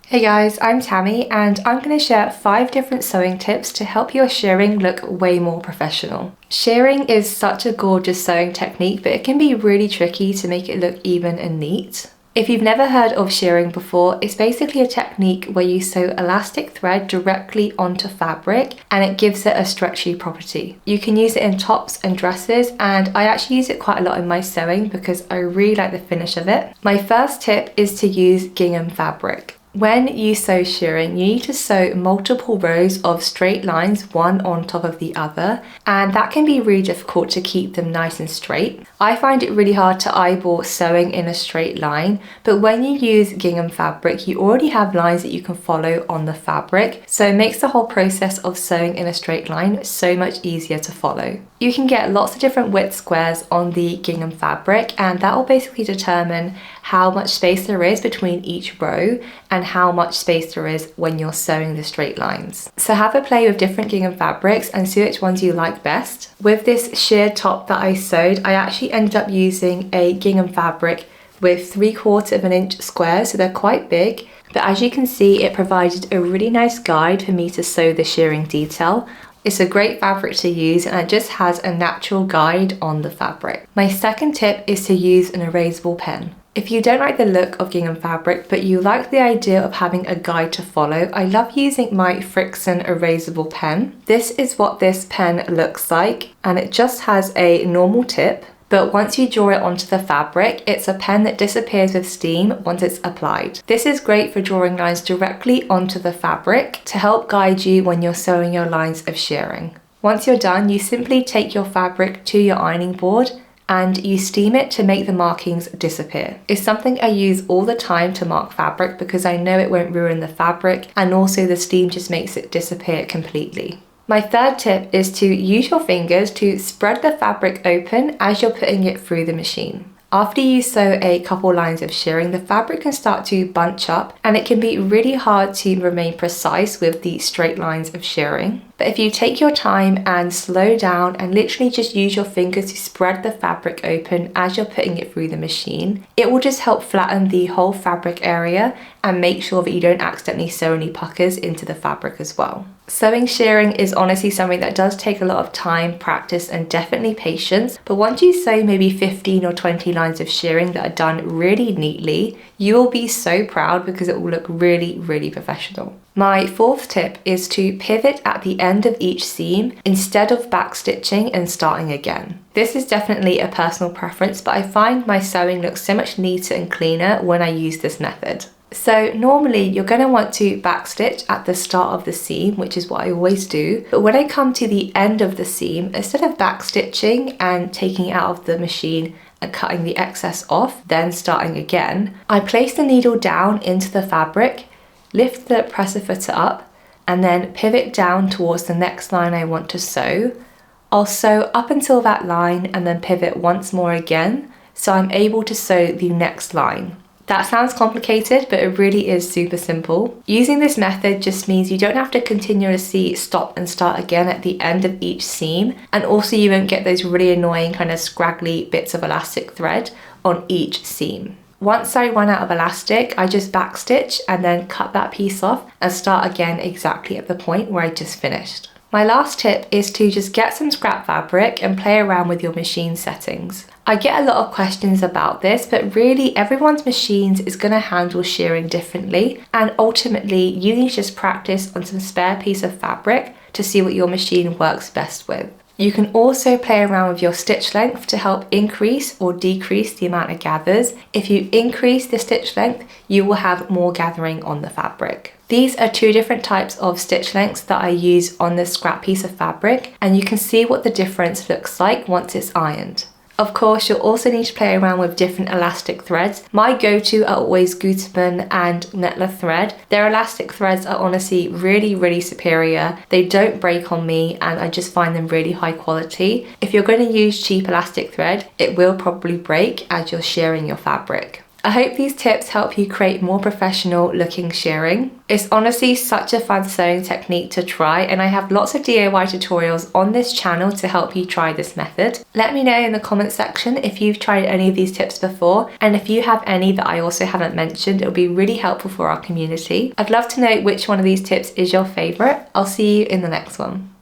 Hey guys, I'm Tammy and I'm going to share 5 different sewing tips to help your shirring look way more professional. Shirring is such a gorgeous sewing technique, but it can be really tricky to make it look even and neat. If you've never heard of shirring before, it's basically a technique where you sew elastic thread directly onto fabric and it gives it a stretchy property. You can use it in tops and dresses, and I actually use it quite a lot in my sewing because I really like the finish of it. My first tip is to use gingham fabric. When you sew shirring, you need to sew multiple rows of straight lines, one on top of the other, and that can be really difficult to keep them nice and straight. I find it really hard to eyeball sewing in a straight line, but when you use gingham fabric, you already have lines that you can follow on the fabric, so it makes the whole process of sewing in a straight line so much easier to follow. You can get lots of different width squares on the gingham fabric, and that will basically determine how much space there is between each row and how much space there is when you're sewing the straight lines. So have a play with different gingham fabrics and see which ones you like best. With this sheer top that I sewed, I actually ended up using a gingham fabric with 3/4 inch squares, so they're quite big. But as you can see, it provided a really nice guide for me to sew the shirring detail. It's a great fabric to use and it just has a natural guide on the fabric. My second tip is to use an erasable pen. If you don't like the look of gingham fabric, but you like the idea of having a guide to follow, I love using my Friction erasable pen. This is what this pen looks like, and it just has a normal tip, but once you draw it onto the fabric, it's a pen that disappears with steam once it's applied. This is great for drawing lines directly onto the fabric to help guide you when you're sewing your lines of shirring. Once you're done, you simply take your fabric to your ironing board and you steam it to make the markings disappear. It's something I use all the time to mark fabric because I know it won't ruin the fabric, and also the steam just makes it disappear completely. My third tip is to use your fingers to spread the fabric open as you're putting it through the machine. After you sew a couple lines of shirring, the fabric can start to bunch up and it can be really hard to remain precise with the straight lines of shirring. But if you take your time and slow down and literally just use your fingers to spread the fabric open as you're putting it through the machine, it will just help flatten the whole fabric area and make sure that you don't accidentally sew any puckers into the fabric as well. Sewing shirring is honestly something that does take a lot of time, practice, and definitely patience, but once you sew maybe 15 or 20 lines of shirring that are done really neatly, you will be so proud because it will look really, really professional. My fourth tip is to pivot at the end of each seam instead of backstitching and starting again. This is definitely a personal preference, but I find my sewing looks so much neater and cleaner when I use this method. So normally you're going to want to backstitch at the start of the seam, which is what I always do. But when I come to the end of the seam, instead of backstitching and taking it out of the machine and cutting the excess off, then starting again, I place the needle down into the fabric, lift the presser footer up, and then pivot down towards the next line I want to sew. I'll sew up until that line and then pivot once more again, so I'm able to sew the next line. That sounds complicated, but it really is super simple. Using this method just means you don't have to continuously stop and start again at the end of each seam, and also you won't get those really annoying kind of scraggly bits of elastic thread on each seam. Once I run out of elastic, I just backstitch and then cut that piece off and start again exactly at the point where I just finished. My last tip is to just get some scrap fabric and play around with your machine settings. I get a lot of questions about this, but really everyone's machines is going to handle shirring differently, and ultimately you need to just practice on some spare piece of fabric to see what your machine works best with. You can also play around with your stitch length to help increase or decrease the amount it gathers. If you increase the stitch length, you will have more gathering on the fabric. These are 2 different types of stitch lengths that I use on this scrap piece of fabric, and you can see what the difference looks like once it's ironed. Of course, you'll also need to play around with different elastic threads. My go-to are always Gutermann and Nettler thread. Their elastic threads are honestly really, really superior. They don't break on me and I just find them really high quality. If you're going to use cheap elastic thread, it will probably break as you're shirring your fabric. I hope these tips help you create more professional looking shirring. It's honestly such a fun sewing technique to try, and I have lots of DIY tutorials on this channel to help you try this method. Let me know in the comment section if you've tried any of these tips before, and if you have any that I also haven't mentioned, it'll be really helpful for our community. I'd love to know which one of these tips is your favorite. I'll see you in the next one.